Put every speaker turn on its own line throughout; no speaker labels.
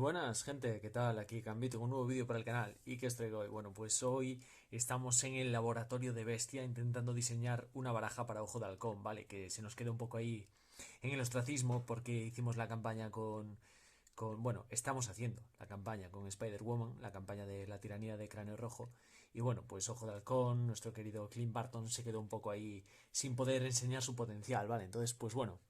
buenas, gente, ¿qué tal? Aquí Cambito con un nuevo vídeo para el canal. ¿Y qué os traigo hoy? Bueno, pues hoy estamos en el laboratorio de Bestia intentando diseñar una baraja para Ojo de Halcón, ¿vale? Que se nos queda un poco ahí en el ostracismo porque hicimos la campaña bueno, estamos haciendo la campaña con Spider-Woman, la campaña de la tiranía de Cráneo Rojo. Y bueno, pues Ojo de Halcón, nuestro querido Clint Barton se quedó un poco ahí sin poder enseñar su potencial, ¿vale? Entonces, pues bueno,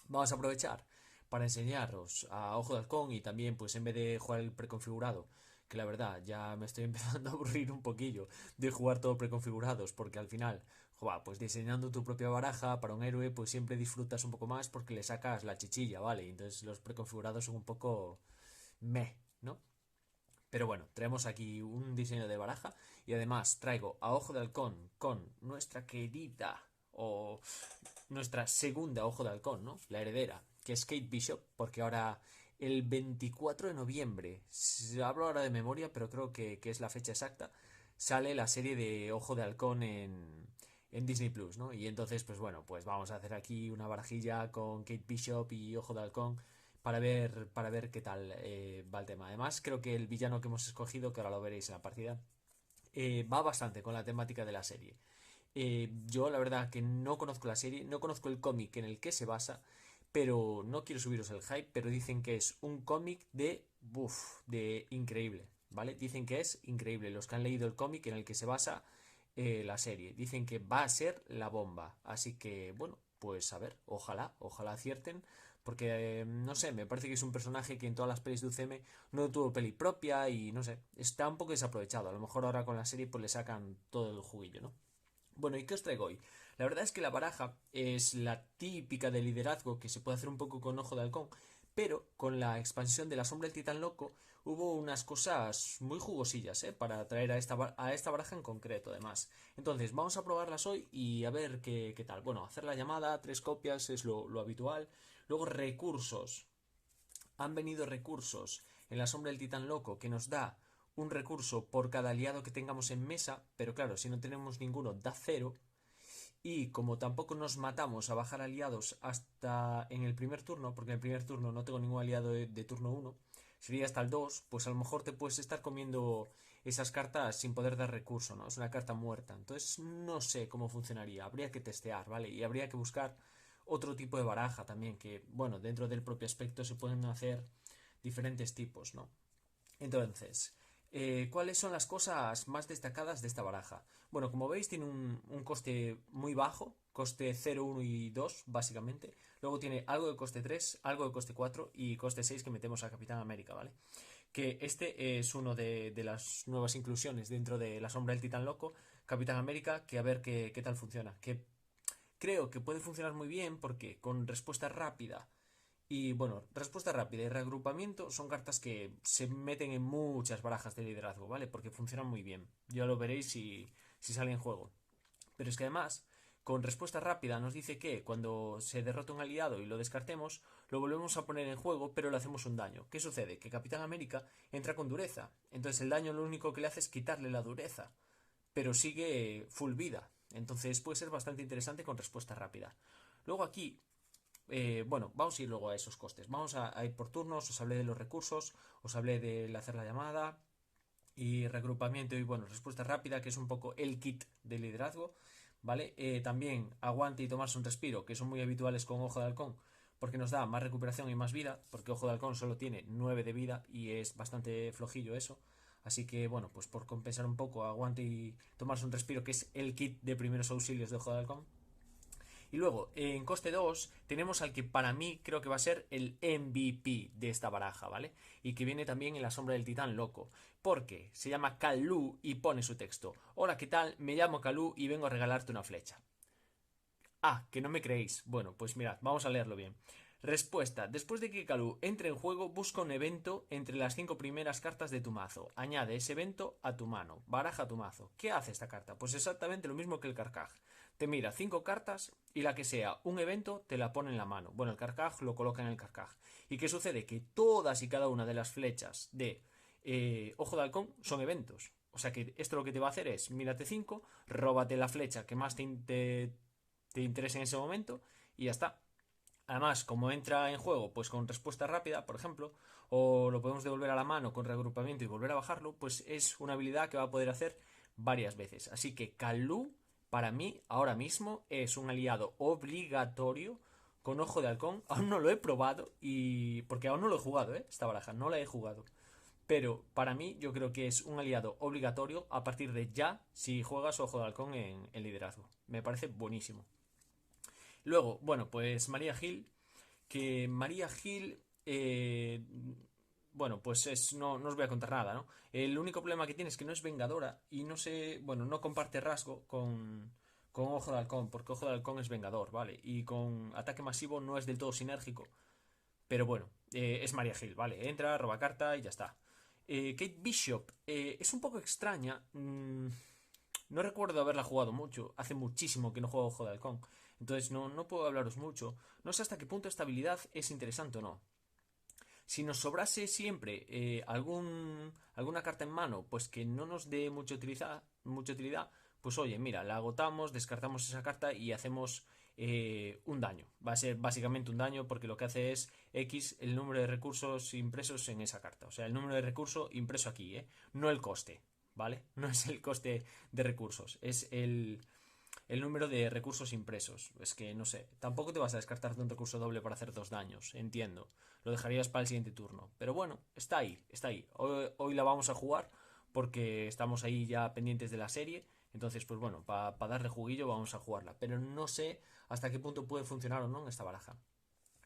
vamos a aprovechar para enseñaros a Ojo de Halcón y también, pues en vez de jugar el preconfigurado, que la verdad ya me estoy empezando a aburrir un poquillo de jugar todo preconfigurados, porque al final, joa, pues diseñando tu propia baraja para un héroe, pues siempre disfrutas un poco más porque le sacas la chichilla, ¿vale? Entonces los preconfigurados son un poco meh, ¿no? Pero bueno, traemos aquí un diseño de baraja y además traigo a Ojo de Halcón con nuestra querida o nuestra segunda Ojo de Halcón, ¿no? La heredera, que es Kate Bishop, porque ahora el 24 de noviembre, hablo ahora de memoria, pero creo que es la fecha exacta, sale la serie de Ojo de Halcón en Disney Plus, ¿no? Y entonces, pues bueno, pues vamos a hacer aquí una barajilla con Kate Bishop y Ojo de Halcón para ver qué tal va el tema. Además, creo que el villano que hemos escogido, que ahora lo veréis en la partida, va bastante con la temática de la serie. Yo la verdad que no conozco la serie, no conozco el cómic en el que se basa, pero no quiero subiros el hype, pero dicen que es un cómic de increíble, ¿vale? Dicen que es increíble. Los que han leído el cómic en el que se basa la serie, dicen que va a ser la bomba. Así que, bueno, pues a ver, ojalá acierten, porque no sé, me parece que es un personaje que en todas las pelis de UCM no tuvo peli propia y no sé, está un poco desaprovechado. A lo mejor ahora con la serie pues le sacan todo el juguillo, ¿no? Bueno, ¿y qué os traigo hoy? La verdad es que la baraja es la típica de liderazgo que se puede hacer un poco con Ojo de Halcón, pero con la expansión de la Sombra del Titán Loco hubo unas cosas muy jugosillas, ¿eh? Para traer a esta baraja en concreto, además. Entonces, vamos a probarlas hoy y a ver qué tal. Bueno, hacer la llamada, 3 copias es lo habitual. Luego, recursos. Han venido recursos en la Sombra del Titán Loco que nos da un recurso por cada aliado que tengamos en mesa, pero claro, si no tenemos ninguno da cero. Y como tampoco nos matamos a bajar aliados hasta en el primer turno, porque en el primer turno no tengo ningún aliado de turno uno, sería hasta el 2, pues a lo mejor te puedes estar comiendo esas cartas sin poder dar recurso, ¿no? Es una carta muerta. Entonces no sé cómo funcionaría, habría que testear, ¿vale? Y habría que buscar otro tipo de baraja también, que bueno, dentro del propio aspecto se pueden hacer diferentes tipos, ¿no? Entonces, ¿cuáles son las cosas más destacadas de esta baraja? Bueno, como veis, tiene un coste muy bajo, coste 0, 1 y 2, básicamente. Luego tiene algo de coste 3, algo de coste 4 y coste 6 que metemos a Capitán América, ¿vale? Que este es uno de las nuevas inclusiones dentro de la sombra del Titán Loco, Capitán América, que a ver qué tal funciona. Que creo que puede funcionar muy bien porque con respuesta rápida y bueno, respuesta rápida y reagrupamiento son cartas que se meten en muchas barajas de liderazgo, ¿vale? Porque funcionan muy bien. Ya lo veréis si sale en juego. Pero es que además, con respuesta rápida nos dice que cuando se derrota un aliado y lo descartemos, lo volvemos a poner en juego, pero le hacemos un daño. ¿Qué sucede? Que Capitán América entra con dureza. Entonces el daño lo único que le hace es quitarle la dureza, pero sigue full vida. Entonces puede ser bastante interesante con respuesta rápida. Luego aquí bueno, vamos a ir luego a esos costes. Vamos a ir por turnos. Os hablé de los recursos, os hablé de hacer la llamada y regrupamiento y bueno, respuesta rápida, que es un poco el kit de liderazgo, ¿vale? También aguante y tomarse un respiro, que son muy habituales con Ojo de Halcón, porque nos da más recuperación y más vida, porque Ojo de Halcón solo tiene 9 de vida y es bastante flojillo eso. Así que bueno, pues por compensar un poco, aguante y tomarse un respiro, que es el kit de primeros auxilios de Ojo de Halcón. Y luego, en coste 2 tenemos al que para mí creo que va a ser el MVP de esta baraja, ¿vale? Y que viene también en la sombra del titán loco. Porque se llama Kalu y pone su texto. Hola, ¿qué tal? Me llamo Kalu y vengo a regalarte una flecha. Ah, que no me creéis. Bueno, pues mirad, vamos a leerlo bien. Respuesta. Después de que Kalu entre en juego, busca un evento entre las 5 primeras cartas de tu mazo. Añade ese evento a tu mano. Baraja tu mazo. ¿Qué hace esta carta? Pues exactamente lo mismo que el Carcaj. Te mira 5 cartas y la que sea un evento te la pone en la mano. Bueno, el Carcaj lo coloca en el Carcaj. ¿Y qué sucede? Que todas y cada una de las flechas de Ojo de Halcón son eventos. O sea que esto lo que te va a hacer es, mírate 5, róbate la flecha que más te interese en ese momento y ya está. Además, como entra en juego pues con respuesta rápida, por ejemplo, o lo podemos devolver a la mano con reagrupamiento y volver a bajarlo, pues es una habilidad que va a poder hacer varias veces. Así que Kalu, para mí, ahora mismo, es un aliado obligatorio con Ojo de Halcón. Aún no lo he probado y porque aún no lo he jugado, esta baraja, no la he jugado. Pero para mí yo creo que es un aliado obligatorio a partir de ya si juegas Ojo de Halcón en liderazgo. Me parece buenísimo. Luego, bueno, pues María Gil, que María Gil, bueno, pues no os voy a contar nada, ¿no? El único problema que tiene es que no es vengadora y no sé, bueno, no comparte rasgo con Ojo de Halcón, porque Ojo de Halcón es vengador, ¿vale? Y con ataque masivo no es del todo sinérgico, pero bueno, es María Gil, ¿vale? Entra, roba carta y ya está. Kate Bishop es un poco extraña. No recuerdo haberla jugado mucho. Hace muchísimo que no juego Ojo de Halcón. Entonces no puedo hablaros mucho. No sé hasta qué punto esta habilidad es interesante o no. Si nos sobrase siempre alguna carta en mano, pues que no nos dé mucha utilidad, pues oye, mira, la agotamos, descartamos esa carta y hacemos un daño. Va a ser básicamente un daño porque lo que hace es X el número de recursos impresos en esa carta. O sea, el número de recursos impreso aquí, no el coste, ¿vale? No es el coste de recursos, es el número de recursos impresos. Es que no sé, tampoco te vas a descartar de un recurso doble para hacer 2 daños, entiendo. Lo dejarías para el siguiente turno. Pero bueno, está ahí, está ahí. Hoy la vamos a jugar porque estamos ahí ya pendientes de la serie. Entonces, pues bueno, para darle juguillo vamos a jugarla. Pero no sé hasta qué punto puede funcionar o no en esta baraja.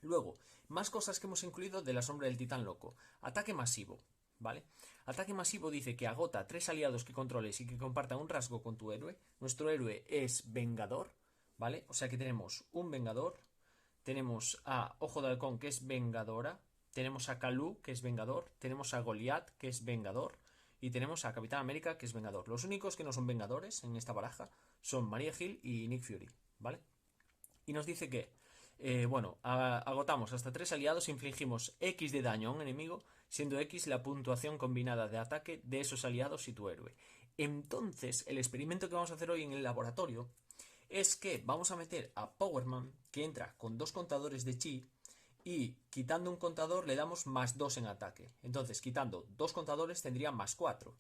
Luego, más cosas que hemos incluido de la sombra del titán loco. Ataque masivo, ¿vale? Ataque masivo dice que agota 3 aliados que controles y que compartan un rasgo con tu héroe. Nuestro héroe es Vengador, ¿vale? O sea que tenemos un Vengador. Tenemos a Ojo de Halcón, que es Vengadora. Tenemos a Kalu, que es Vengador. Tenemos a Goliath, que es Vengador. Y tenemos a Capitán América, que es Vengador. Los únicos que no son Vengadores en esta baraja son Maria Hill y Nick Fury, ¿vale? Y nos dice que, bueno, agotamos hasta 3 aliados, infligimos X de daño a un enemigo, siendo X la puntuación combinada de ataque de esos aliados y tu héroe. Entonces, el experimento que vamos a hacer hoy en el laboratorio es que vamos a meter a Powerman, que entra con 2 contadores de chi, y quitando un contador le damos +2 en ataque. Entonces, quitando 2 contadores tendría +4.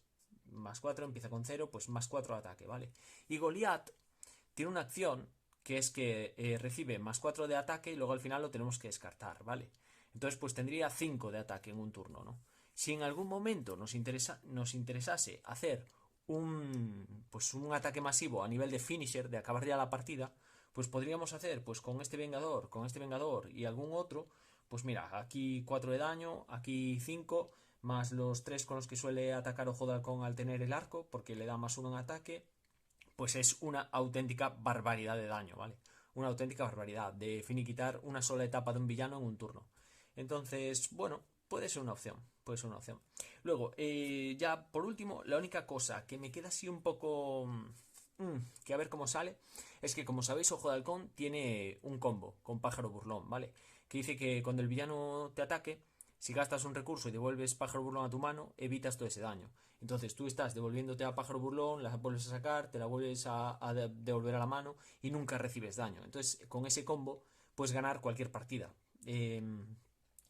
+4 empieza con 0, pues +4 de ataque, ¿vale? Y Goliath tiene una acción que es que recibe +4 de ataque y luego al final lo tenemos que descartar, ¿vale? Entonces, pues tendría 5 de ataque en un turno, ¿no? Si en algún momento nos interesase hacer pues un ataque masivo a nivel de finisher, de acabar ya la partida, pues podríamos hacer pues con este Vengador y algún otro, pues mira, aquí 4 de daño, aquí 5, más los 3 con los que suele atacar Ojo de Halcón al tener el arco, porque le da +1 en ataque, pues es una auténtica barbaridad de daño, ¿vale? Una auténtica barbaridad de finiquitar una sola etapa de un villano en un turno. Entonces, bueno, puede ser una opción, puede ser una opción. Luego, ya por último, la única cosa que me queda así un poco que a ver cómo sale, es que como sabéis, Ojo de Halcón tiene un combo con Pájaro Burlón, ¿vale? Que dice que cuando el villano te ataque, si gastas un recurso y devuelves Pájaro Burlón a tu mano, evitas todo ese daño. Entonces tú estás devolviéndote a Pájaro Burlón, la vuelves a sacar, te la vuelves a devolver a la mano y nunca recibes daño. Entonces con ese combo puedes ganar cualquier partida.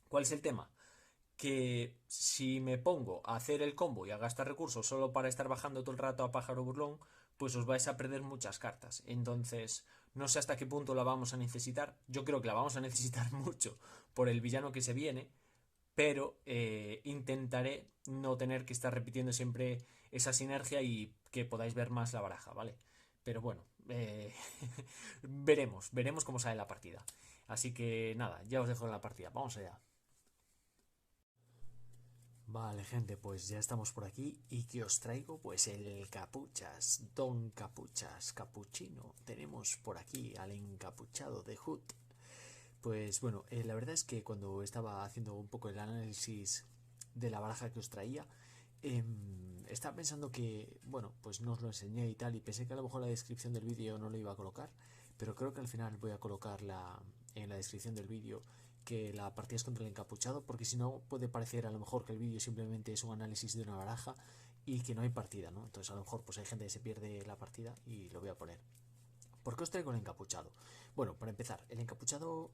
¿Cuál es el tema? Que si me pongo a hacer el combo y a gastar recursos solo para estar bajando todo el rato a Pájaro Burlón, pues os vais a perder muchas cartas. Entonces, no sé hasta qué punto la vamos a necesitar. Yo creo que la vamos a necesitar mucho por el villano que se viene, pero intentaré no tener que estar repitiendo siempre esa sinergia y que podáis ver más la baraja, ¿vale? Pero bueno, veremos cómo sale la partida. Así que nada, ya os dejo en la partida. Vamos allá. Vale, gente, pues ya estamos por aquí y que os traigo pues el Capuchas, Don Capuchas, Capuchino. Tenemos por aquí al encapuchado de Hood. Pues bueno, la verdad es que cuando estaba haciendo un poco el análisis de la baraja que os traía, estaba pensando que, bueno, pues no os lo enseñé y tal, y pensé que a lo mejor la descripción del vídeo no lo iba a colocar, pero creo que al final voy a colocarla en la descripción del vídeo que la partida es contra el encapuchado, porque si no puede parecer a lo mejor que el vídeo simplemente es un análisis de una baraja y que no hay partida, ¿no? Entonces a lo mejor pues hay gente que se pierde la partida y lo voy a poner. ¿Por qué os traigo el encapuchado? Bueno, para empezar, el encapuchado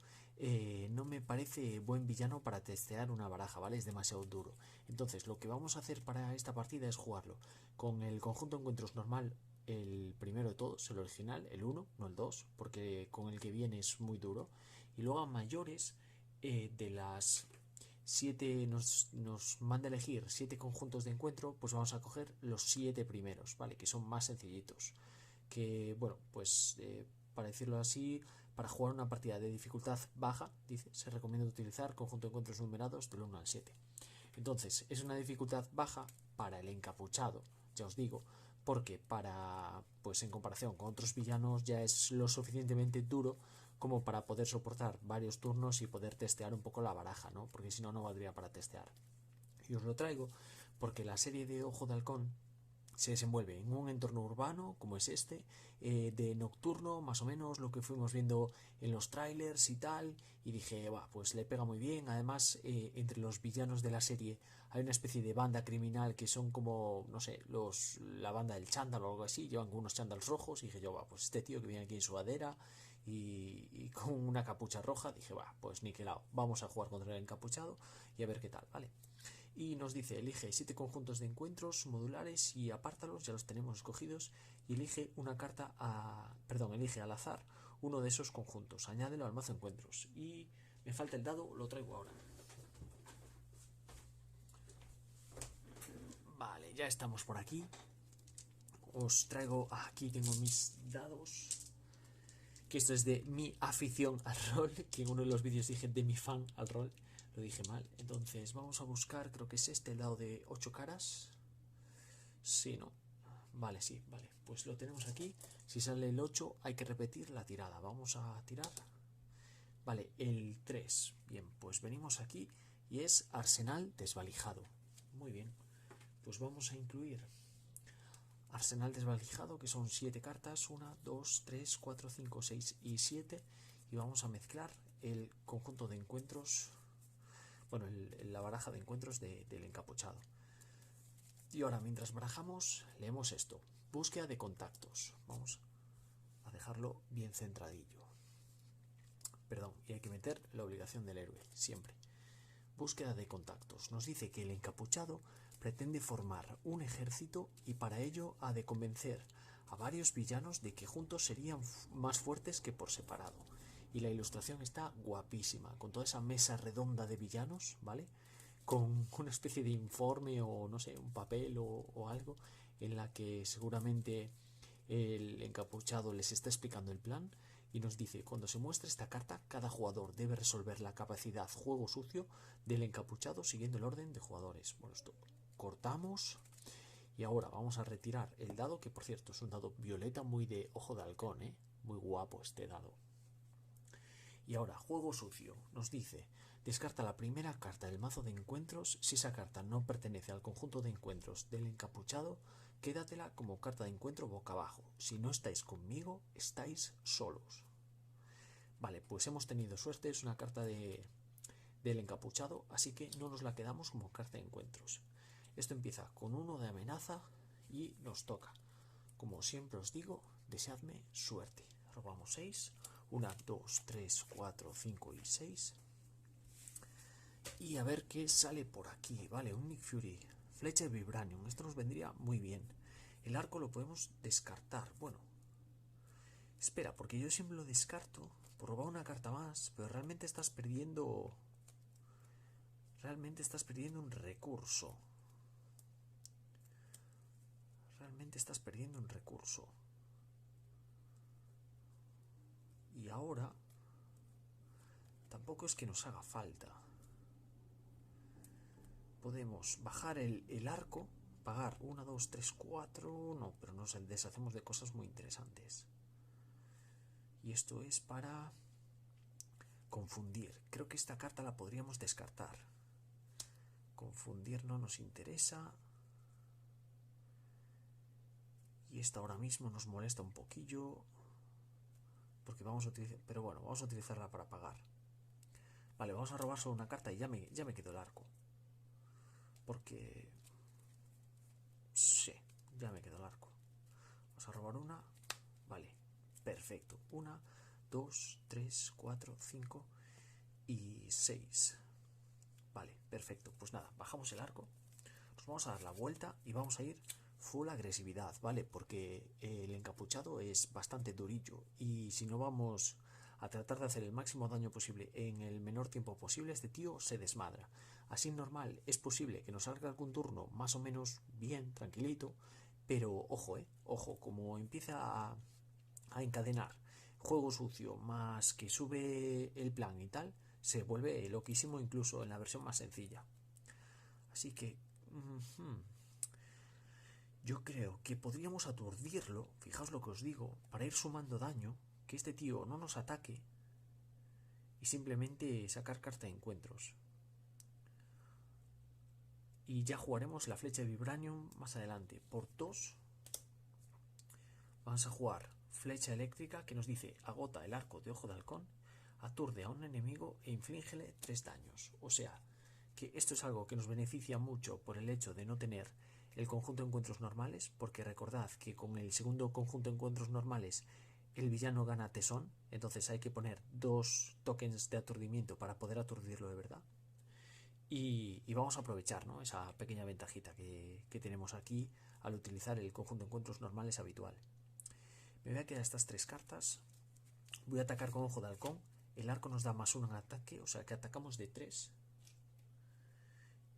no me parece buen villano para testear una baraja, ¿vale? Es demasiado duro. Entonces, lo que vamos a hacer para esta partida es jugarlo con el conjunto de encuentros normal, el primero de todos, el original, el 1, no el 2, porque con el que viene es muy duro. Y luego a mayores, de las 7 nos manda a elegir 7 conjuntos de encuentro, pues vamos a coger los 7 primeros, ¿vale? Que son más sencillitos. Que, bueno, pues para decirlo así, para jugar una partida de dificultad baja, dice, se recomienda utilizar conjunto de encuentros numerados del 1 al 7. Entonces, es una dificultad baja para el encapuchado, ya os digo, porque pues en comparación con otros villanos ya es lo suficientemente duro como para poder soportar varios turnos y poder testear un poco la baraja, ¿no? Porque si no, no valdría para testear. Y os lo traigo porque la serie de Ojo de Halcón se desenvuelve en un entorno urbano como es este, de nocturno, más o menos lo que fuimos viendo en los trailers y tal, y dije, va, pues le pega muy bien. Además, entre los villanos de la serie hay una especie de banda criminal que son como, no sé, la banda del chándal o algo así, llevan unos chándals rojos, y dije yo, va, pues este tío que viene aquí en sudadera y con una capucha roja, dije, va, pues niquelado, vamos a jugar contra el encapuchado y a ver qué tal, ¿vale? Y nos dice, elige 7 conjuntos de encuentros modulares y apártalos, ya los tenemos escogidos, y elige una carta elige al azar uno de esos conjuntos, añádelo al mazo de encuentros. Y me falta el dado, lo traigo ahora. Vale, ya estamos por aquí. Os traigo, aquí tengo mis dados, que esto es de mi afición al rol, que en uno de los vídeos dije de mi fan al rol, lo dije mal. Entonces vamos a buscar, creo que es el dado de 8 caras. Sí, ¿no? Vale, sí, vale. Pues lo tenemos aquí. Si sale el 8 hay que repetir la tirada. Vamos a tirar. Vale, el 3. Bien, pues venimos aquí y es Arsenal desvalijado. Muy bien. Pues vamos a incluir Arsenal desvalijado, que son 7 cartas. 1, 2, 3, 4, 5, 6 y 7. Y vamos a mezclar el conjunto de encuentros. Bueno, la baraja de encuentros del encapuchado. Y ahora, mientras barajamos, leemos esto. Búsqueda de contactos. Vamos a dejarlo bien centradillo. Perdón, y hay que meter la obligación del héroe, siempre. Búsqueda de contactos. Nos dice que el encapuchado pretende formar un ejército y para ello ha de convencer a varios villanos de que juntos serían más fuertes que por separado. Y la ilustración está guapísima, con toda esa mesa redonda de villanos, ¿vale? Con una especie de informe o no sé, un papel o algo en la que seguramente el encapuchado les está explicando el plan y nos dice, cuando se muestre esta carta, cada jugador debe resolver la capacidad juego sucio del encapuchado siguiendo el orden de jugadores. Bueno, esto cortamos y ahora vamos a retirar el dado, que por cierto es un dado violeta muy de Ojo de Halcón, muy guapo este dado. Y ahora, juego sucio, nos dice, descarta la primera carta del mazo de encuentros. Si esa carta no pertenece al conjunto de encuentros del encapuchado, quédatela como carta de encuentro boca abajo. Si no estáis conmigo, estáis solos. Vale, pues hemos tenido suerte, es una carta del encapuchado, así que no nos la quedamos como carta de encuentros. Esto empieza con 1 de amenaza y nos toca. Como siempre os digo, deseadme suerte. Robamos 6. 1, 2, 3, 4, 5 y 6. Y a ver qué sale por aquí. Vale, un Nick Fury. Flecha de Vibranium. Esto nos vendría muy bien. El arco lo podemos descartar. Bueno. Espera, porque yo siempre lo descarto por robar una carta más. Pero realmente estás perdiendo... Realmente estás perdiendo un recurso. Realmente estás perdiendo un recurso. Y ahora... Tampoco es que nos haga falta. Podemos bajar el arco, pagar 1, 2, 3, 4, no, pero nos deshacemos de cosas muy interesantes. Y esto es para confundir. Creo que esta carta la podríamos descartar. Confundir no nos interesa. Y esta ahora mismo nos molesta un poquillo. Porque vamos a utilizar... Pero bueno, vamos a utilizarla para pagar. Vale, vamos a robar solo una carta y ya me quedo el arco. Porque... Sí, ya me quedo el arco. Vamos a robar una. Vale, perfecto. 1, 2, 3, 4, 5 y 6. Vale, perfecto. Pues nada, bajamos el arco, nos vamos a dar la vuelta y vamos a ir full agresividad, ¿vale? Porque el encapuchado es bastante durillo y si no vamos a tratar de hacer el máximo daño posible en el menor tiempo posible, este tío se desmadra. Así normal, es posible que nos salga algún turno más o menos bien, tranquilito, pero ojo, ojo, como empieza a encadenar juego sucio más que sube el plan y tal, se vuelve loquísimo incluso en la versión más sencilla. Así que yo creo que podríamos aturdirlo, fijaos lo que os digo, para ir sumando daño, que este tío no nos ataque y simplemente sacar carta de encuentros. Y ya jugaremos la flecha de Vibranium más adelante. Por 2 vamos a jugar flecha eléctrica que nos dice agota el arco de ojo de halcón, aturde a un enemigo e inflíngele 3 daños. O sea, que esto es algo que nos beneficia mucho por el hecho de no tener el conjunto de encuentros normales, porque recordad que con el segundo conjunto de encuentros normales el villano gana tesón, entonces hay que poner 2 tokens de aturdimiento para poder aturdirlo de verdad. Y vamos a aprovechar, ¿no?, esa pequeña ventajita que tenemos aquí al utilizar el conjunto de encuentros normales habitual. Me voy a quedar estas 3 cartas. Voy a atacar con ojo de halcón. El arco nos da +1 en ataque, o sea que atacamos de 3.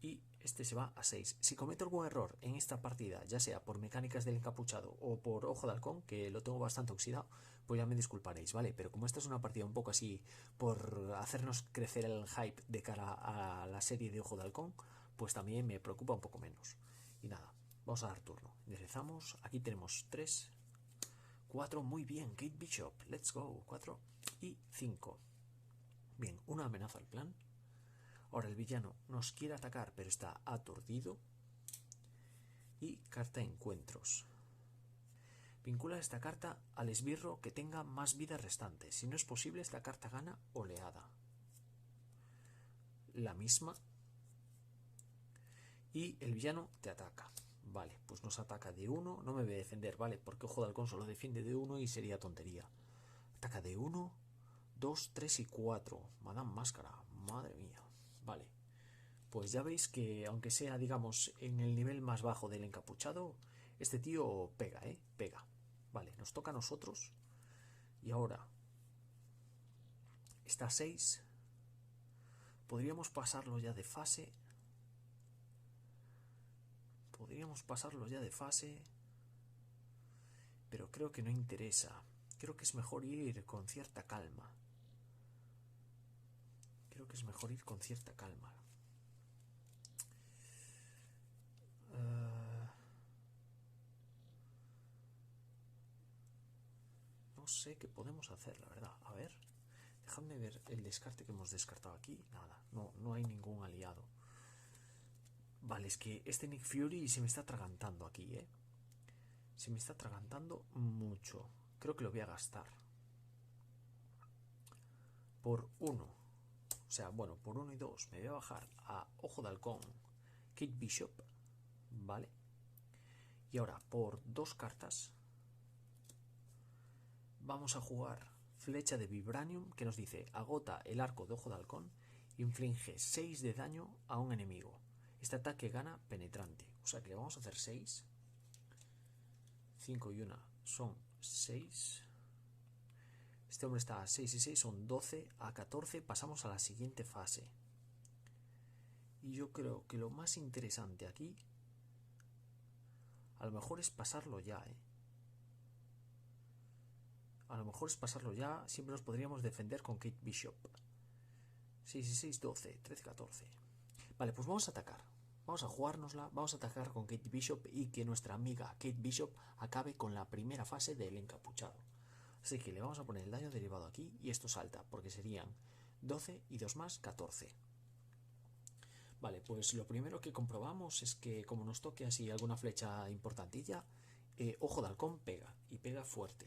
Y este se va a 6. Si cometo algún error en esta partida, ya sea por mecánicas del encapuchado o por ojo de halcón, que lo tengo bastante oxidado, pues ya me disculparéis, ¿vale? Pero como esta es una partida un poco así por hacernos crecer el hype de cara a la serie de ojo de halcón, pues también me preocupa un poco menos. Y nada, vamos a dar turno. Deslizamos, aquí tenemos 3, 4, muy bien, Kate Bishop, let's go, 4 y 5. Bien, una amenaza al plan. Ahora el villano nos quiere atacar, pero está aturdido. Y carta encuentros. Vincula esta carta al esbirro que tenga más vida restante. Si no es posible, esta carta gana oleada. La misma. Y el villano te ataca. Vale, pues nos ataca de 1. No me voy a defender, ¿vale? Porque ojo de halcón solo defiende de 1 y sería tontería. Ataca de 1, 2, 3 y 4. Madame Máscara. Madre mía. Vale. Pues ya veis que aunque sea, digamos, en el nivel más bajo del encapuchado, este tío pega, pega. Vale, nos toca a nosotros. Y ahora está 6. Podríamos pasarlo ya de fase. Pero creo que no interesa. Creo que es mejor ir con cierta calma. No sé qué podemos hacer, la verdad. A ver, dejadme ver el descarte que hemos descartado aquí. Nada, no hay ningún aliado. Vale, es que este Nick Fury se me está atragantando aquí, Se me está atragantando mucho. Creo que lo voy a gastar. Por 1. O sea, bueno, por 1 y 2 me voy a bajar a ojo de halcón, Kate Bishop, ¿vale? Y ahora por 2 cartas vamos a jugar flecha de Vibranium que nos dice agota el arco de ojo de halcón, inflige 6 de daño a un enemigo. Este ataque gana penetrante, o sea que le vamos a hacer 6. 5 y 1 son 6. Este hombre está a 6 y 6 son 12. A 14 pasamos a la siguiente fase. Y yo creo que lo más interesante aquí a lo mejor es pasarlo ya, A lo mejor es pasarlo ya. Siempre nos podríamos defender con Kate Bishop. 6 y 6, 12, 13, 14. Vale, pues vamos a atacar. Vamos a jugárnosla, vamos a atacar con Kate Bishop y que nuestra amiga Kate Bishop acabe con la primera fase del encapuchado. Así que le vamos a poner el daño derivado aquí y esto salta, porque serían 12 y 2 más, 14. Vale, pues lo primero que comprobamos es que como nos toque así alguna flecha importantilla, ojo de halcón pega, y pega fuerte.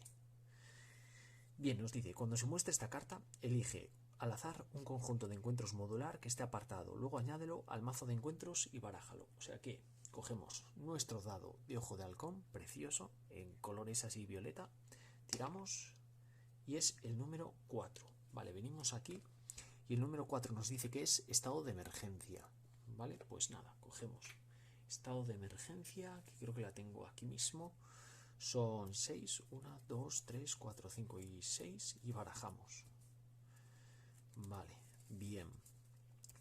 Bien, nos dice, cuando se muestre esta carta, elige al azar un conjunto de encuentros modular que esté apartado, luego añádelo al mazo de encuentros y barájalo. O sea que cogemos nuestro dado de ojo de halcón, precioso, en colores así violeta, tiramos y es el número 4. Vale, venimos aquí y el número 4 nos dice que es estado de emergencia. Vale, pues nada, cogemos estado de emergencia, que creo que la tengo aquí mismo. Son 6, 1, 2, 3, 4, 5 y 6 y barajamos. Vale, bien.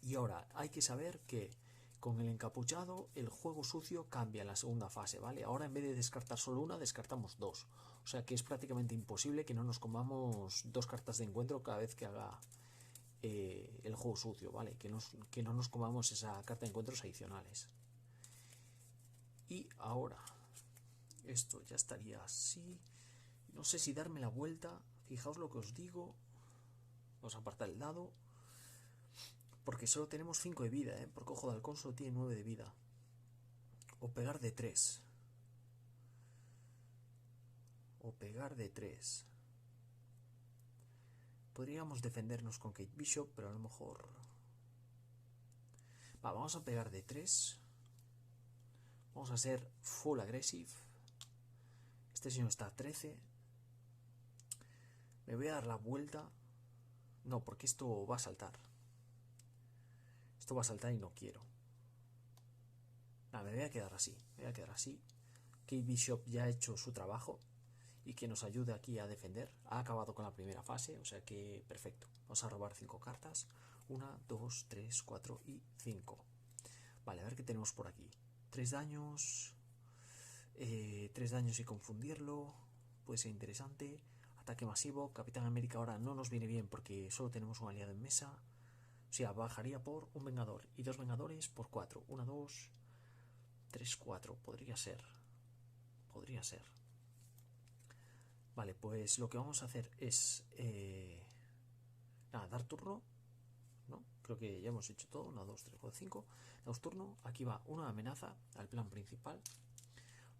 Y ahora hay que saber que con el encapuchado el juego sucio cambia en la segunda fase, ¿vale? Ahora en vez de descartar solo una, descartamos dos. O sea que es prácticamente imposible que no nos comamos dos cartas de encuentro cada vez que haga el juego sucio, ¿vale? Que no nos comamos esa carta de encuentros adicionales. Y ahora, esto ya estaría así. No sé si darme la vuelta. Fijaos lo que os digo. Vamos a apartar el dado. Porque solo tenemos 5 de vida, ¿eh? Porque Ojo de Halcón solo tiene 9 de vida. O pegar de 3. O pegar de 3. Podríamos defendernos con Kate Bishop, pero a lo mejor... Va, vamos a pegar de 3. Vamos a ser full aggressive. Este señor está a 13. Me voy a dar la vuelta. No, porque esto va a saltar. Esto va a saltar y no quiero. Nada, me voy a quedar así. Me voy a quedar así. Kate Bishop ya ha hecho su trabajo. Y que nos ayude aquí a defender. Ha acabado con la primera fase, o sea que perfecto. Vamos a robar 5 cartas. 1, 2, 3, 4 y 5. Vale, a ver qué tenemos por aquí. 3 daños. 3 daños y confundirlo. Puede ser interesante. Ataque masivo. Capitán América ahora no nos viene bien porque solo tenemos un aliado en mesa. O sea, bajaría por un vengador. Y 2 vengadores por 4. 1, 2, 3, 4. Podría ser. Podría ser. Vale, pues lo que vamos a hacer es... nada, dar turno. ¿No? Creo que ya hemos hecho todo. 1, 2, 3, 4, 5. Damos turno. Aquí va una amenaza al plan principal.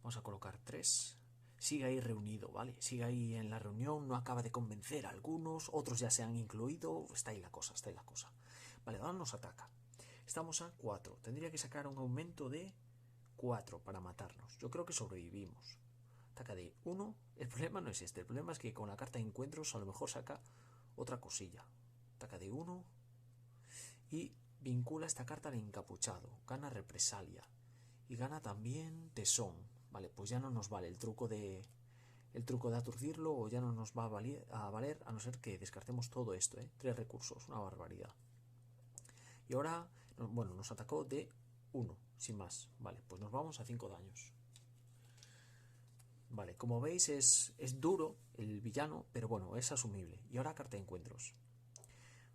Vamos a colocar 3. Sigue ahí reunido, ¿vale? Sigue ahí en la reunión. No acaba de convencer a algunos. Otros ya se han incluido. Está ahí la cosa, está ahí la cosa. Vale, ahora nos ataca. Estamos a 4. Tendría que sacar un aumento de 4 para matarnos. Yo creo que sobrevivimos. Ataca de 1. El problema no es este. El problema es que con la carta de encuentros a lo mejor saca otra cosilla. Ataca de 1. Y vincula esta carta al encapuchado. Gana represalia. Y gana también tesón. Vale, pues ya no nos vale el truco de aturdirlo. O ya no nos va a valer a no ser que descartemos todo esto, ¿eh? 3 recursos. Una barbaridad. Y ahora, bueno, nos atacó de 1. Sin más. Vale, pues nos vamos a 5 daños. Vale, como veis es duro el villano, pero bueno, es asumible. Y ahora carta de encuentros.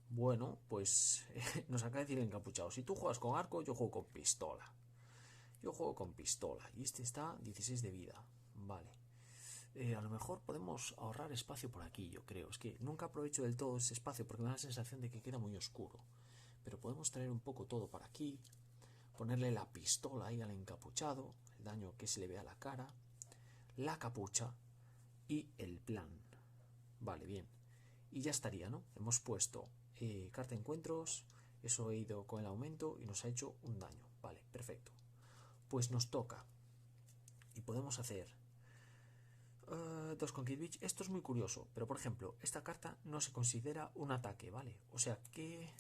Bueno, pues nos acaba de decir el encapuchado. Si tú juegas con arco, yo juego con pistola. Yo juego con pistola. Y este está 16 de vida. Vale. A lo mejor podemos ahorrar espacio por aquí, yo creo. Es que nunca aprovecho del todo ese espacio porque me da la sensación de que queda muy oscuro. Pero podemos traer un poco todo para aquí. Ponerle la pistola ahí al encapuchado. El daño que se le ve a la cara. La capucha y el plan. Vale, bien. Y ya estaría, ¿no? Hemos puesto carta de encuentros. Eso he ido con el aumento y nos ha hecho un daño. Vale, perfecto. Pues nos toca. Y podemos hacer 2 con Kate Bishop. Esto es muy curioso, pero por ejemplo, esta carta no se considera un ataque, ¿vale? O sea que...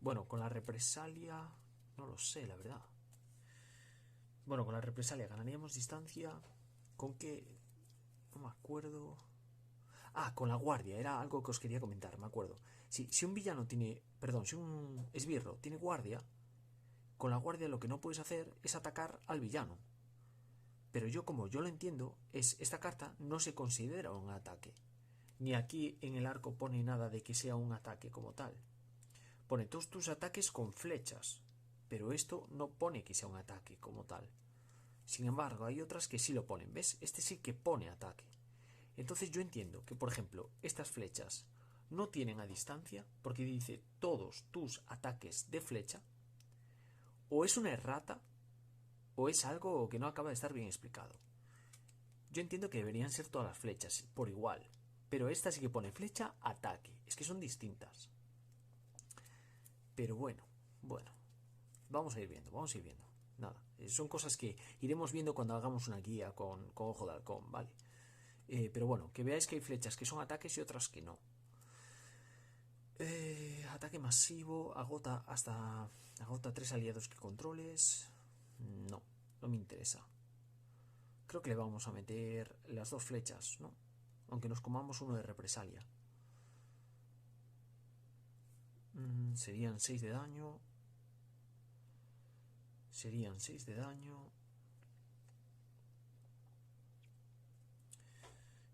bueno, con la represalia... No lo sé, la verdad. Bueno, con la represalia ganaríamos distancia. ¿Con qué? No me acuerdo. Ah, con la guardia. Era algo que os quería comentar, me acuerdo. Si un villano tiene... Perdón, si un esbirro tiene guardia, con la guardia lo que no puedes hacer es atacar al villano. Pero yo, como yo lo entiendo, esta carta no se considera un ataque. Ni aquí en el arco pone nada de que sea un ataque como tal. Pone todos tus ataques con flechas. Pero esto no pone que sea un ataque como tal. Sin embargo, hay otras que sí lo ponen. ¿Ves? Este sí que pone ataque. Entonces yo entiendo que, por ejemplo, estas flechas no tienen a distancia porque dice todos tus ataques de flecha. O es una errata o es algo que no acaba de estar bien explicado. Yo entiendo que deberían ser todas las flechas por igual. Pero esta sí que pone flecha, ataque. Es que son distintas. Pero bueno. Vamos a ir viendo, Nada, son cosas que iremos viendo cuando hagamos una guía con Ojo de Halcón, ¿vale? Pero bueno, que veáis que hay flechas que son ataques y otras que no. Ataque masivo, agota 3 aliados que controles. No, no me interesa. Creo que le vamos a meter las 2 flechas, ¿no? Aunque nos comamos uno de represalia. Serían 6 de daño. Serían 6 de daño.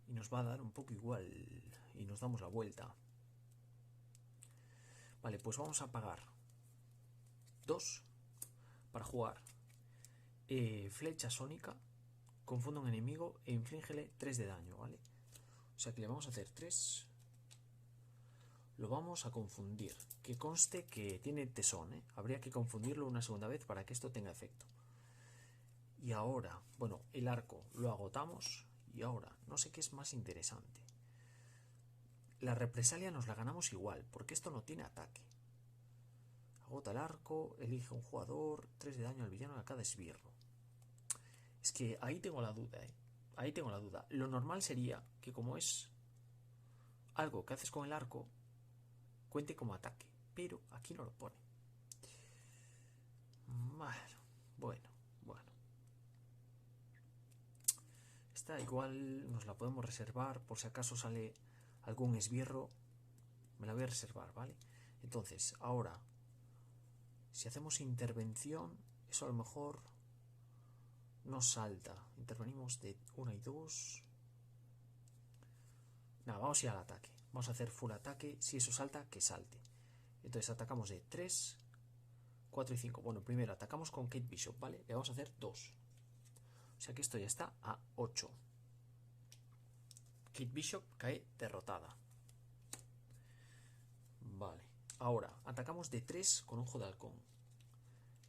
Y nos va a dar un poco igual. Y nos damos la vuelta. Vale, pues vamos a pagar 2 para jugar flecha sónica. Confunda un enemigo e inflíngele 3 de daño, ¿vale? O sea que le vamos a hacer 3. Lo vamos a confundir. Que conste que tiene tesón, ¿eh? Habría que confundirlo una segunda vez para que esto tenga efecto. Y ahora, bueno, el arco lo agotamos. Y ahora, no sé qué es más interesante. La represalia nos la ganamos igual, porque esto no tiene ataque. Agota el arco, elige un jugador, 3 de daño al villano a cada esbirro. Es que ahí tengo la duda, ¿eh? Ahí tengo la duda. Lo normal sería que como es algo que haces con el arco, cuente como ataque. Pero aquí no lo pone. Bueno. Esta igual nos la podemos reservar por si acaso sale algún esbirro. Me la voy a reservar, ¿vale? Entonces, ahora, si hacemos intervención, eso a lo mejor nos salta. Intervenimos de 1 y 2. Nada, vamos a ir al ataque. Vamos a hacer full ataque. Si eso salta, que salte. Entonces atacamos de 3, 4 y 5. Bueno, primero atacamos con Kate Bishop, ¿vale? Le vamos a hacer 2. O sea que esto ya está a 8. Kate Bishop cae derrotada. Vale. Ahora, atacamos de 3 con ojo de halcón.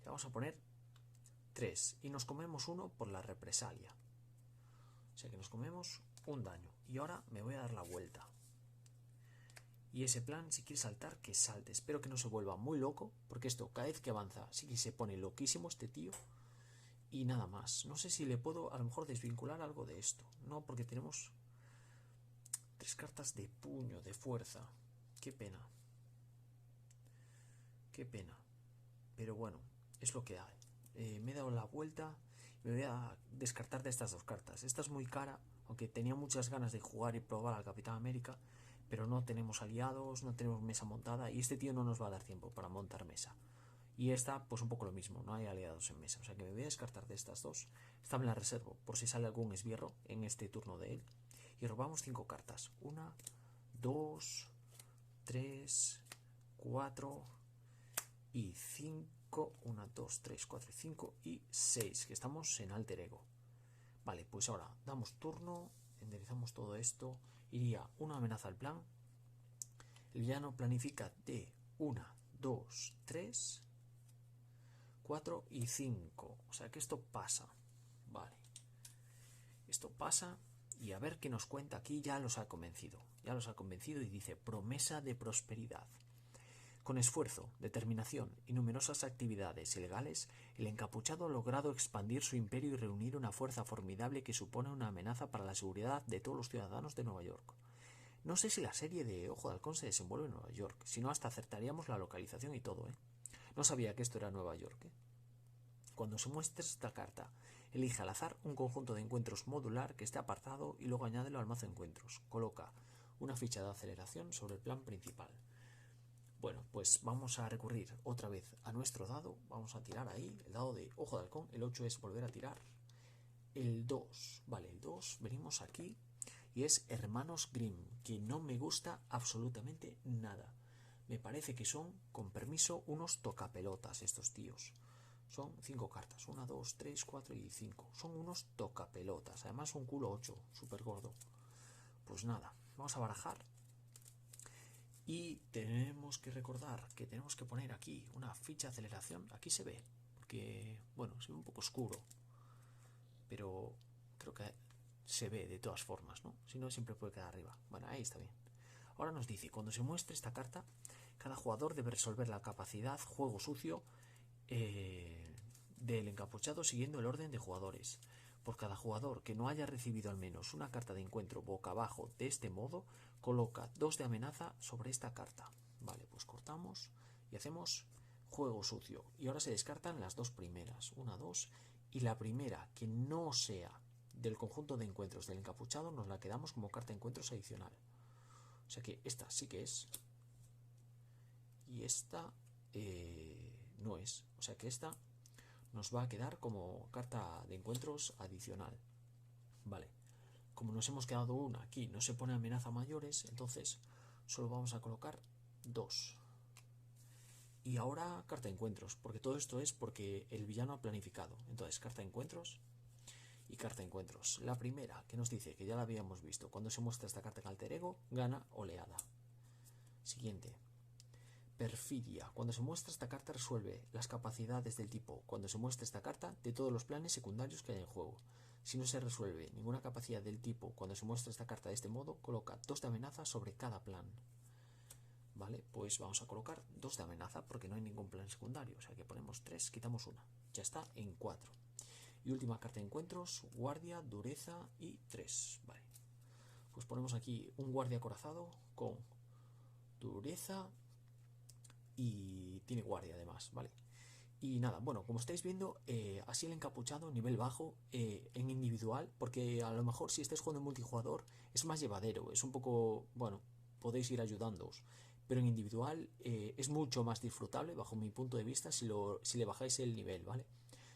Le vamos a poner 3. Y nos comemos 1 por la represalia. O sea que nos comemos un daño. Y ahora me voy a dar la vuelta. Y ese plan, si quiere saltar, que salte. Espero que no se vuelva muy loco, porque esto, cada vez que avanza, sí que se pone loquísimo este tío. Y nada más. No sé si le puedo a lo mejor desvincular algo de esto. No, porque tenemos 3 cartas de puño, de fuerza. Qué pena. Qué pena. Pero bueno, es lo que hay. Me he dado la vuelta y me voy a descartar de estas 2 cartas. Esta es muy cara, aunque tenía muchas ganas de jugar y probar al Capitán América. Pero no tenemos aliados, no tenemos mesa montada y este tío no nos va a dar tiempo para montar mesa. Y esta, pues un poco lo mismo, no hay aliados en mesa. O sea que me voy a descartar de estas 2. Esta me la reservo por si sale algún esbirro en este turno de él. Y robamos 5 cartas. 1, 2, 3, 4 y 5. 1, 2, 3, 4 y 5 y 6. Que estamos en alter ego. Vale, pues ahora damos turno. Enderezamos todo esto. Iría una amenaza al plan. El villano planifica de 1, 2, 3, 4 y 5. O sea que esto pasa. Vale. Esto pasa y a ver qué nos cuenta aquí. Ya los ha convencido. Ya los ha convencido y dice promesa de prosperidad. Con esfuerzo, determinación y numerosas actividades ilegales, el encapuchado ha logrado expandir su imperio y reunir una fuerza formidable que supone una amenaza para la seguridad de todos los ciudadanos de Nueva York. No sé si la serie de Ojo de Halcón se desenvuelve en Nueva York, si no hasta acertaríamos la localización y todo, ¿eh? No sabía que esto era Nueva York, ¿eh? Cuando se muestre esta carta, elige al azar un conjunto de encuentros modular que esté apartado y luego añádelo al mazo de encuentros. Coloca una ficha de aceleración sobre el plan principal. Bueno, pues vamos a recurrir otra vez a nuestro dado. Vamos a tirar ahí el dado de Ojo de Halcón. El 8 es volver a tirar. El 2, vale, el 2, venimos aquí y es Hermanos Grimm, que no me gusta absolutamente nada. Me parece que son, con permiso, unos tocapelotas estos tíos. Son 5 cartas, 1, 2, 3, 4 y 5. Son unos tocapelotas, además un culo 8, súper gordo. Pues nada, vamos a barajar. Y tenemos que recordar que tenemos que poner aquí una ficha de aceleración. Aquí se ve, porque, bueno, se ve un poco oscuro. Pero creo que se ve de todas formas, ¿no? Si no, siempre puede quedar arriba. Bueno, ahí está bien. Ahora nos dice, cuando se muestre esta carta, cada jugador debe resolver la capacidad juego sucio del encapuchado siguiendo el orden de jugadores.
Por cada jugador que no haya recibido al menos una carta de encuentro boca abajo de este modo, coloca 2 de amenaza sobre esta carta. Vale, pues cortamos y hacemos juego sucio. Y ahora se descartan las 2 primeras, 1, 2, y la primera que no sea del conjunto de encuentros del encapuchado nos la quedamos como carta de encuentros adicional. O sea que esta sí que es y esta no es. O sea que esta nos va a quedar como carta de encuentros adicional. Vale, como nos hemos quedado una aquí, no se pone amenaza mayores, entonces solo vamos a colocar 2. Y ahora carta de encuentros, porque todo esto es porque el villano ha planificado. Entonces carta de encuentros y carta de encuentros. La primera, que nos dice, que ya la habíamos visto, cuando se muestra esta carta en alter ego, gana oleada. Siguiente. Perfidia. Cuando se muestra esta carta resuelve las capacidades del tipo, cuando se muestra esta carta, de todos los planes secundarios que hay en juego. Si no se resuelve ninguna capacidad del tipo cuando se muestra esta carta de este modo, coloca 2 de amenaza sobre cada plan. Vale, pues vamos a colocar 2 de amenaza porque no hay ningún plan secundario. O sea que ponemos 3, quitamos 1. Ya está en 4. Y última carta de encuentros, guardia, dureza y 3. Vale, pues ponemos aquí un guardia acorazado con dureza y tiene guardia además, ¿vale? Y nada, bueno, como estáis viendo, así el encapuchado, nivel bajo, en individual, porque a lo mejor si estáis jugando en multijugador es más llevadero, es un poco, bueno, podéis ir ayudándoos, pero en individual es mucho más disfrutable, bajo mi punto de vista, si le bajáis el nivel, ¿vale?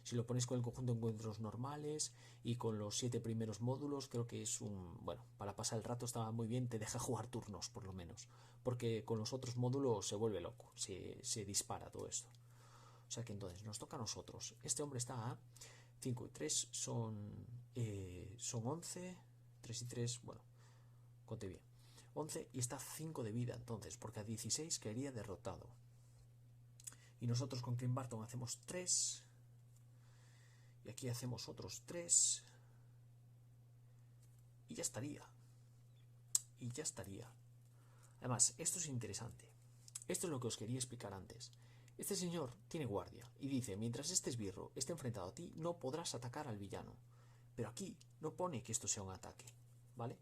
Si lo ponéis con el conjunto de encuentros normales y con los 7 primeros módulos, creo que es bueno, para pasar el rato está muy bien, te deja jugar turnos por lo menos, porque con los otros módulos se vuelve loco, se dispara todo esto. O sea que entonces nos toca a nosotros. Este hombre está a 5 y 3 son 11, 3 y 3, bueno, conté bien, 11 y está a 5 de vida entonces, porque a 16 quedaría derrotado. Y nosotros con Clint Barton hacemos 3. Y aquí hacemos otros 3. Y ya estaría. Y ya estaría. Además, esto es interesante. Esto es lo que os quería explicar antes. Este señor tiene guardia y dice, mientras este esbirro esté enfrentado a ti, no podrás atacar al villano. Pero aquí no pone que esto sea un ataque, ¿vale?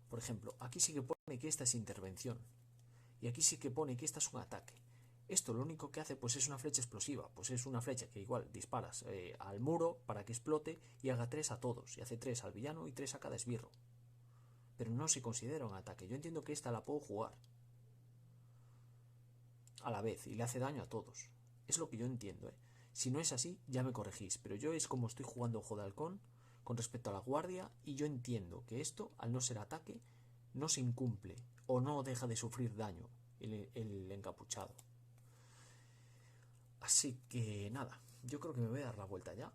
Por ejemplo, aquí sí que pone que esta es intervención. Y aquí sí que pone que esta es un ataque. Esto lo único que hace pues es una flecha explosiva. Pues es una flecha que igual disparas al muro para que explote y haga 3 a todos. Y hace 3 al villano y 3 a cada esbirro. Pero no se considera un ataque. Yo entiendo que esta la puedo jugar a la vez y le hace daño a todos. Es lo que yo entiendo, ¿eh? Si no es así, ya me corregís. Pero yo es como estoy jugando Ojo de Halcón con respecto a la guardia y yo entiendo que esto, al no ser ataque, no se incumple o no deja de sufrir daño el encapuchado. Así que nada, yo creo que me voy a dar la vuelta ya.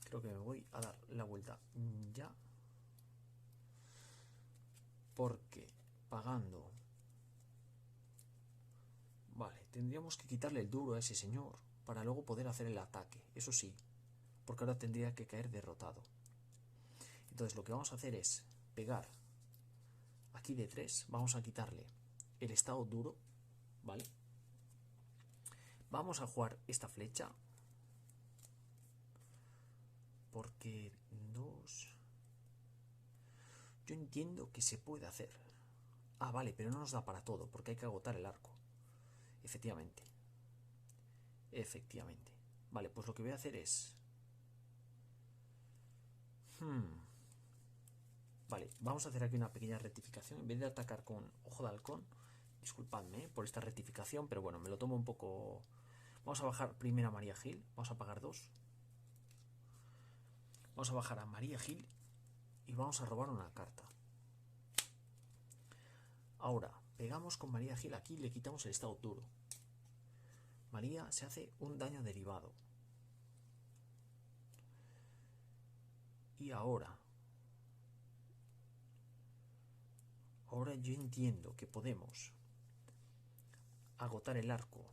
Creo que me voy a dar la vuelta ya. Porque pagando... Vale, tendríamos que quitarle el duro a ese señor para luego poder hacer el ataque. Eso sí, porque ahora tendría que caer derrotado. Entonces lo que vamos a hacer es pegar aquí de 3. Vamos a quitarle el estado duro, ¿vale? Vamos a jugar esta flecha. Porque 2... Yo entiendo que se puede hacer. Ah, vale, pero no nos da para todo, porque hay que agotar el arco. Efectivamente. Efectivamente. Vale, pues lo que voy a hacer es... Vale, vamos a hacer aquí una pequeña rectificación. En vez de atacar con Ojo de Halcón, disculpadme por esta rectificación, pero bueno, me lo tomo un poco... Vamos a bajar primero a María Gil. Vamos a pagar 2. Vamos a bajar a María Gil y vamos a robar una carta. Ahora, pegamos con María Gil aquí y le quitamos el estado duro. María se hace un daño derivado. Y ahora yo entiendo que podemos agotar el arco,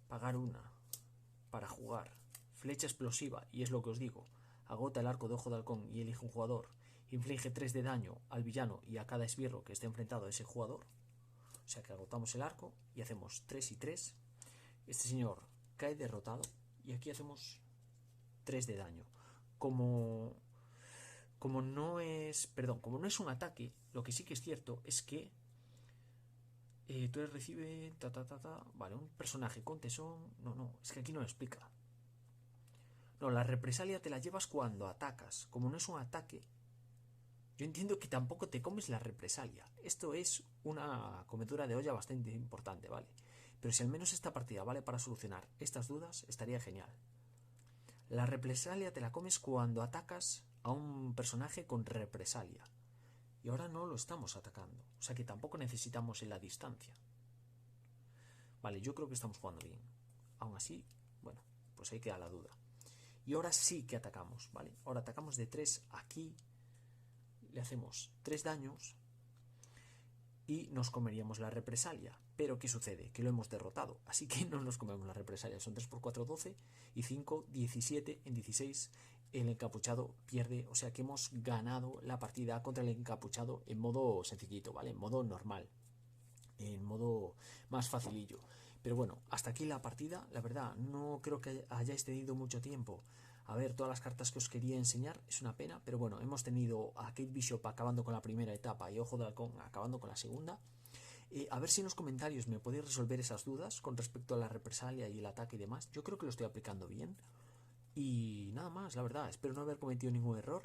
pagar una para jugar flecha explosiva, y es lo que os digo, agota el arco de Ojo de Halcón y elige un jugador, inflige 3 de daño al villano y a cada esbirro que esté enfrentado a ese jugador. O sea que agotamos el arco y hacemos 3 y 3. Este señor cae derrotado y aquí hacemos 3 de daño. Como no es un ataque, lo que sí que es cierto es que tú recibe vale, un personaje con tesón. No, es que aquí no lo explica. No, la represalia te la llevas cuando atacas. Como no es un ataque, yo entiendo que tampoco te comes la represalia. Esto es una comedura de olla bastante importante, ¿vale? Pero si al menos esta partida vale para solucionar estas dudas, estaría genial. La represalia te la comes cuando atacas a un personaje con represalia. Y ahora no lo estamos atacando. O sea que tampoco necesitamos en la distancia. Vale, yo creo que estamos jugando bien. Aún así, bueno, pues ahí queda la duda. Y ahora sí que atacamos, ¿vale? Ahora atacamos de 3 aquí. Le hacemos 3 daños. Y nos comeríamos la represalia. Pero ¿qué sucede? Que lo hemos derrotado. Así que no nos comemos la represalia. Son 3 por 4, 12. Y 5, 17. En 16 el encapuchado pierde. O sea que hemos ganado la partida contra el encapuchado en modo sencillito, ¿vale? En modo normal. En modo más facilillo. Pero bueno, hasta aquí la partida. La verdad, no creo que hayáis tenido mucho tiempo a ver todas las cartas que os quería enseñar. Es una pena, pero bueno, hemos tenido a Kate Bishop acabando con la primera etapa y Ojo de Halcón acabando con la segunda. A ver si en los comentarios me podéis resolver esas dudas con respecto a la represalia y el ataque y demás. Yo creo que lo estoy aplicando bien. Y nada más, la verdad, espero no haber cometido ningún error.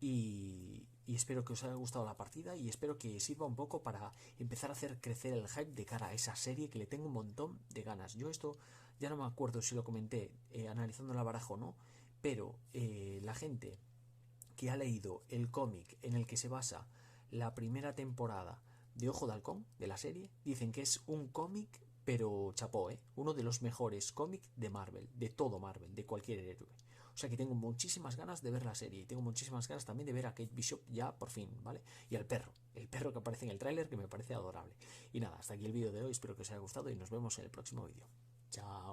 Y espero que os haya gustado la partida y espero que sirva un poco para empezar a hacer crecer el hype de cara a esa serie, que le tengo un montón de ganas. Yo esto ya no me acuerdo si lo comenté analizando la baraja o no, pero la gente que ha leído el cómic en el que se basa la primera temporada de Ojo de Halcón, de la serie, dicen que es un cómic, pero chapó, uno de los mejores cómics de Marvel, de todo Marvel, de cualquier héroe. O sea que tengo muchísimas ganas de ver la serie y tengo muchísimas ganas también de ver a Kate Bishop ya por fin, ¿vale? Y al perro, el perro que aparece en el tráiler, que me parece adorable. Y nada, hasta aquí el vídeo de hoy, espero que os haya gustado y nos vemos en el próximo vídeo. Chao.